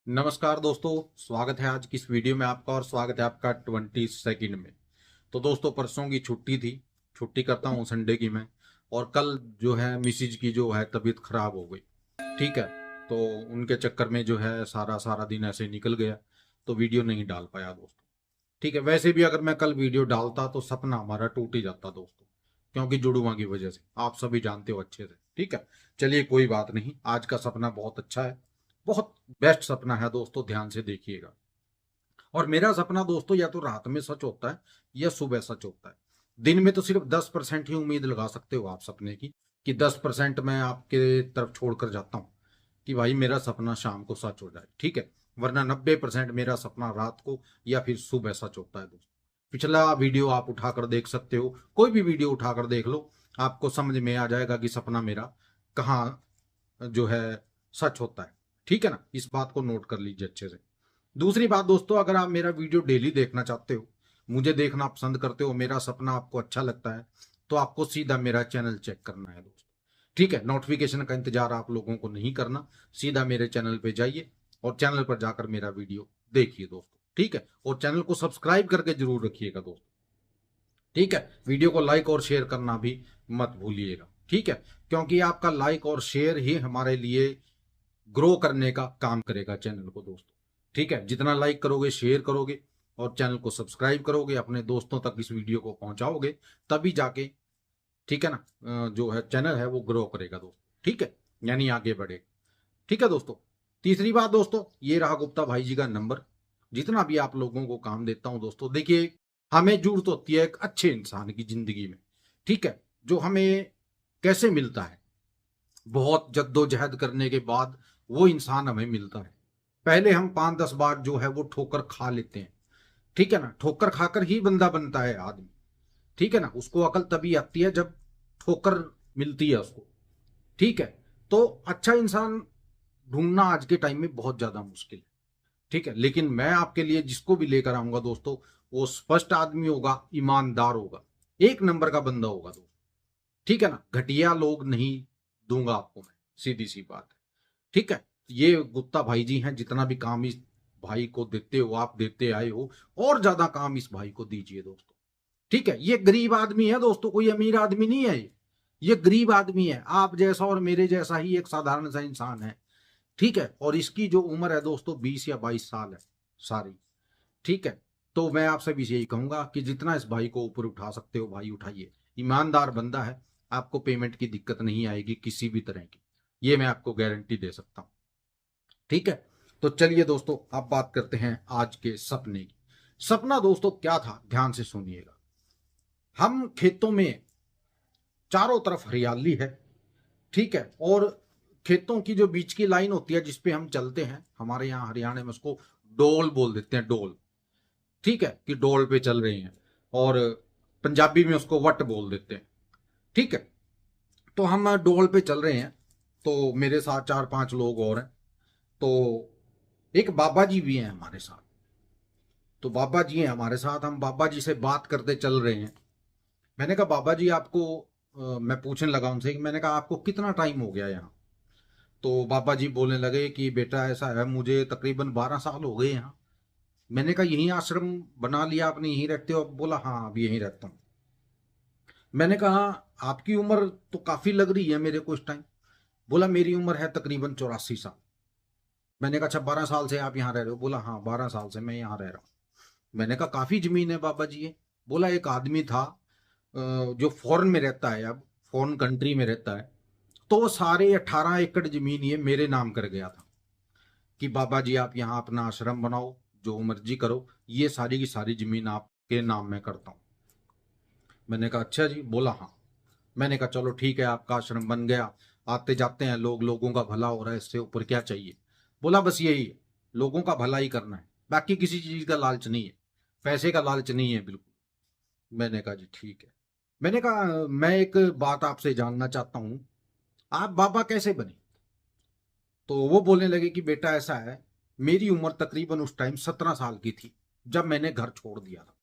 नमस्कार दोस्तों, स्वागत है आज की इस वीडियो में आपका। और स्वागत है आपका 22 में। तो दोस्तों, परसों की छुट्टी थी, छुट्टी करता हूँ संडे की मैं। और कल जो है मिसिज की जो है तबीयत खराब हो गई। ठीक है, तो उनके चक्कर में जो है सारा सारा दिन ऐसे निकल गया, तो वीडियो नहीं डाल पाया दोस्तों। ठीक है, वैसे भी अगर मैं कल वीडियो डालता तो सपना हमारा टूट ही जाता दोस्तों, क्योंकि जुड़ुआ की वजह से, आप सभी जानते हो अच्छे से। ठीक है, चलिए कोई बात नहीं, आज का सपना बहुत अच्छा है, बहुत बेस्ट सपना है दोस्तों, ध्यान से देखिएगा। और मेरा सपना दोस्तों या तो रात में सच होता है या सुबह सच होता है। दिन में तो सिर्फ 10% ही उम्मीद लगा सकते हो आप सपने की, कि 10% मैं आपके तरफ छोड़कर जाता हूँ कि भाई मेरा सपना शाम को सच हो जाए। ठीक है, वरना 90% मेरा सपना रात को या फिर सुबह सच होता है दोस्तों। पिछला वीडियो आप उठाकर देख सकते हो, कोई भी वीडियो उठाकर देख लो, आपको समझ में आ जाएगा कि सपना मेरा कहाँ जो है सच होता है। ठीक है ना, इस बात को नोट कर लीजिए अच्छे से। दूसरी बात दोस्तों, अगर आप मेरा वीडियो डेली देखना चाहते हो, मुझे देखना पसंद करते हो, मेरा सपना आपको अच्छा लगता है, तो आपको सीधा मेरा चैनल चेक करना है दोस्तों। ठीक है, नोटिफिकेशन का इंतजार आप लोगों को नहीं करना, सीधा मेरे चैनल पे जाइए और चैनल पर जाकर मेरा वीडियो देखिए दोस्तों। ठीक है, और चैनल को सब्सक्राइब करके जरूर रखिएगा दोस्तों। ठीक है, वीडियो को लाइक और शेयर करना भी मत भूलिएगा। ठीक है, क्योंकि आपका लाइक और शेयर ही हमारे लिए ग्रो करने का काम करेगा चैनल को दोस्तों। ठीक है, जितना लाइक करोगे, शेयर करोगे और चैनल को सब्सक्राइब करोगे, अपने दोस्तों तक इस वीडियो को पहुंचाओगे, तभी जाके, ठीक है ना, जो है चैनल है वो ग्रो करेगा दोस्तों। ठीक है, यानी आगे बढ़ेगा। ठीक है दोस्तों, तीसरी बात दोस्तों, ये रहा गुप्ता भाई जी का नंबर। जितना भी आप लोगों को काम देता हूं दोस्तों, देखिए हमें जरूरत होती है एक अच्छे इंसान की जिंदगी में। ठीक है, जो हमें कैसे मिलता है, बहुत जद्दोजहद करने के बाद वो इंसान हमें मिलता है। पहले हम 5-10 बार जो है वो ठोकर खा लेते हैं। ठीक है ना, ठोकर खाकर ही बंदा बनता है आदमी। ठीक है ना, उसको अकल तभी आती है जब ठोकर मिलती है उसको। ठीक है, तो अच्छा इंसान ढूंढना आज के टाइम में बहुत ज्यादा मुश्किल है। ठीक है, लेकिन मैं आपके लिए जिसको भी लेकर आऊंगा दोस्तों, वो स्पष्ट आदमी होगा, ईमानदार होगा, एक नंबर का बंदा होगा दोस्तों। ठीक है ना, घटिया लोग नहीं दूंगा आपको मैं, सीधी सी बात है। ठीक है, ये गुप्ता भाई जी हैं, जितना भी काम इस भाई को देते हो, आप देते आए हो, और ज्यादा काम इस भाई को दीजिए दोस्तों। ठीक है, ये गरीब आदमी है दोस्तों, कोई अमीर आदमी नहीं है ये गरीब आदमी है, आप जैसा और मेरे जैसा ही एक साधारण सा इंसान है। ठीक है, और इसकी जो उम्र है दोस्तों 20 या 22 साल है सारी। ठीक है, तो मैं आपसे भी यही कहूंगा कि जितना इस भाई को ऊपर उठा सकते हो भाई उठाइए। ईमानदार बंदा है, आपको पेमेंट की दिक्कत नहीं आएगी किसी भी तरह की, ये मैं आपको गारंटी दे सकता हूं। ठीक है, तो चलिए दोस्तों, अब बात करते हैं आज के सपने की। सपना दोस्तों क्या था, ध्यान से सुनिएगा। हम खेतों में, चारों तरफ हरियाली है। ठीक है, और खेतों की जो बीच की लाइन होती है जिसपे हम चलते हैं, हमारे यहाँ हरियाणा में उसको डोल बोल देते हैं, डोल। ठीक है, कि डोल पे चल रहे हैं, और पंजाबी में उसको वट बोल देते हैं। ठीक है, तो हम डोल पे चल रहे हैं, तो मेरे साथ 4-5 लोग और हैं। तो एक बाबा जी भी हैं हमारे साथ। तो बाबा जी हैं हमारे साथ, हम बाबा जी से बात करते चल रहे हैं। मैंने कहा बाबा जी आपको, मैं पूछने लगा उनसे कि मैंने कहा आपको कितना टाइम हो गया यहाँ। तो बाबा जी बोलने लगे कि बेटा ऐसा है, मुझे तकरीबन 12 साल हो गए यहाँ। मैंने कहा यहीं आश्रम बना लिया आपने, यहीं रहते हो? बोला हाँ, अब यहीं रहता हूँ। मैंने कहा आपकी उम्र तो काफी लग रही है मेरे को इस टाइम। बोला मेरी उम्र है तकरीबन 84 साल। मैंने कहा अच्छा 12 साल से आप यहाँ रह रहे हो? बोला हाँ, 12 साल से मैं यहाँ रह रहा हूँ। मैंने कहा काफी जमीन है बाबा जी ये। बोला एक आदमी था जो फॉरेन में रहता है, अब फॉरेन कंट्री में रहता है, तो वो सारे 18 एकड़ जमीन ये मेरे नाम कर गया था कि बाबा जी आप यहाँ अपना आश्रम बनाओ, जो मर्जी करो, ये सारी की सारी जमीन आपके नाम में करता हूँ। मैंने कहा अच्छा जी? बोला हाँ। मैंने कहा चलो ठीक है, आपका आश्रम बन गया, आते जाते हैं लोग, लोगों का भला हो रहा है, इससे ऊपर क्या चाहिए? बोला बस यही है, लोगों का भला ही करना है, बाकी किसी चीज का लालच नहीं है, पैसे का लालच नहीं है बिल्कुल। मैंने कहा जी ठीक है। मैंने कहा मैं एक बात आपसे जानना चाहता हूँ, आप बाबा कैसे बने? तो वो बोलने लगे कि बेटा ऐसा है, मेरी उम्र तकरीबन उस टाइम 17 साल की थी जब मैंने घर छोड़ दिया था।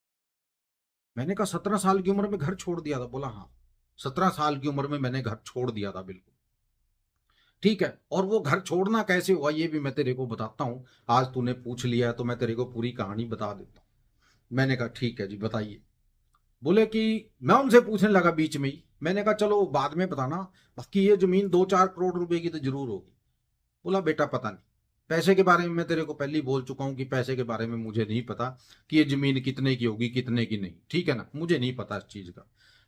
मैंने कहा 17 साल की उम्र में घर छोड़ दिया था? बोला हाँ, 17 साल की उम्र में मैंने घर छोड़ दिया था बिल्कुल। ठीक है, और वो घर छोड़ना कैसे हुआ ये भी मैं तेरे को बताता हूँ। आज तूने पूछ लिया है तो मैं तेरे को पूरी कहानी बता देता हूँ। मैंने कहा ठीक है जी बताइए। बोले कि मैं उनसे पूछने लगा बीच में ही, मैंने कहा चलो बाद में बताना, बाकी ये जमीन 2-4 करोड़ रुपए की तो जरूर होगी। बोला बेटा पता नहीं, पैसे के बारे में मैं तेरे को पहले ही बोल चुका हूं कि पैसे के बारे में मुझे नहीं पता कि ये जमीन कितने की होगी कितने की नहीं, ठीक है ना, मुझे नहीं पता इस चीज का।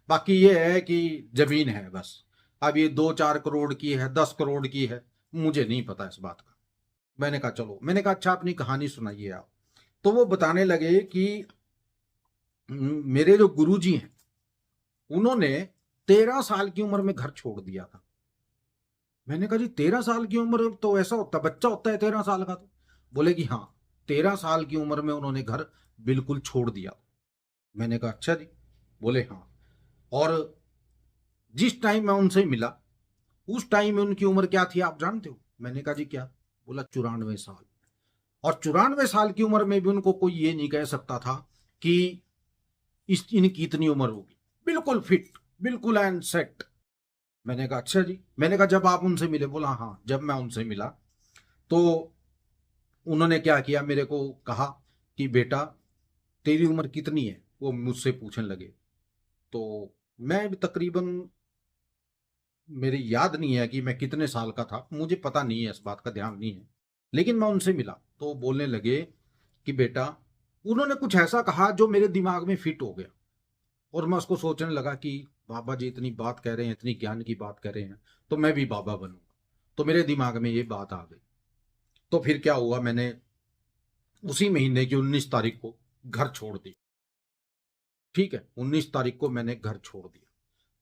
बाकी ये है कि जमीन है बस। अब ये 2-4 करोड़ की है 10 करोड़ की है, मुझे नहीं पता इस बात का। मैंने कहा चलो, मैंने कहा अच्छा अपनी कहानी सुनाइए आप। तो वो बताने लगे कि मेरे जो गुरुजी हैं उन्होंने 13 साल की उम्र में घर छोड़ दिया था। मैंने कहा जी 13 साल की उम्र तो ऐसा होता बच्चा होता है 13 साल का तो? बोले कि हाँ 13 साल की उम्र में उन्होंने घर बिल्कुल छोड़ दिया। मैंने कहा अच्छा जी। बोले हाँ, और जिस टाइम मैं उनसे मिला उस टाइम में उनकी उम्र क्या थी आप जानते हो? मैंने कहा जी क्या? बोला 94 साल। और 94 साल की उम्र में भी उनको कोई ये नहीं कह सकता था कि इनकी इतनी उम्र होगी, बिल्कुल फिट, बिल्कुल एंड सेट। मैंने कहा अच्छा जी। मैंने कहा जब आप उनसे मिले? बोला हाँ जब मैं उनसे मिला तो उन्होंने क्या किया, मेरे को कहा कि बेटा तेरी उम्र कितनी है, वो मुझसे पूछने लगे। तो मैं भी तकरीबन, मेरी याद नहीं है कि मैं कितने साल का था, मुझे पता नहीं है, इस बात का ध्यान नहीं है। लेकिन मैं उनसे मिला तो बोलने लगे कि बेटा, उन्होंने कुछ ऐसा कहा जो मेरे दिमाग में फिट हो गया। और मैं उसको सोचने लगा कि बाबा जी इतनी बात कह रहे हैं, इतनी ज्ञान की बात कह रहे हैं, तो मैं भी बाबा बनूंगा। तो मेरे दिमाग में ये बात आ गई। तो फिर क्या हुआ, मैंने उसी महीने की 19 तारीख को घर छोड़ दी। ठीक है, 19 तारीख को मैंने घर छोड़ दिया।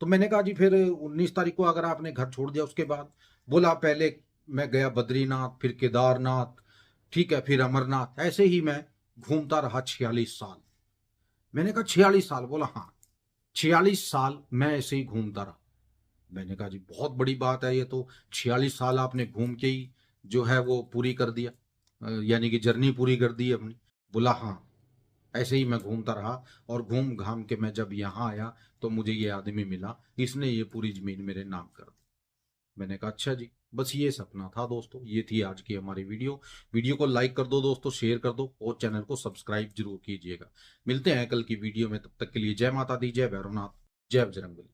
तो मैंने कहा जी फिर 19 तारीख को अगर आपने घर छोड़ दिया उसके बाद? बोला पहले मैं गया बद्रीनाथ, फिर केदारनाथ, ठीक है, फिर अमरनाथ, ऐसे ही मैं घूमता रहा 46 साल। मैंने कहा 46 साल? बोला हाँ 46 साल मैं ऐसे ही घूमता रहा। मैंने कहा जी बहुत बड़ी बात है ये तो, 46 साल आपने घूम के ही जो है वो पूरी कर दिया, यानी कि जर्नी पूरी कर दी अपनी। बोला हाँ ऐसे ही मैं घूमता रहा, और घूम घाम के मैं जब यहाँ आया तो मुझे ये आदमी मिला, इसने ये पूरी जमीन मेरे नाम कर दी। मैंने कहा अच्छा जी। बस ये सपना था दोस्तों, ये थी आज की हमारी वीडियो। वीडियो को लाइक कर दो दोस्तों, शेयर कर दो और चैनल को सब्सक्राइब जरूर कीजिएगा। मिलते हैं कल की वीडियो में, तब तक के लिए जय माता दी, जय भैरवनाथ, जय बजरंगबली।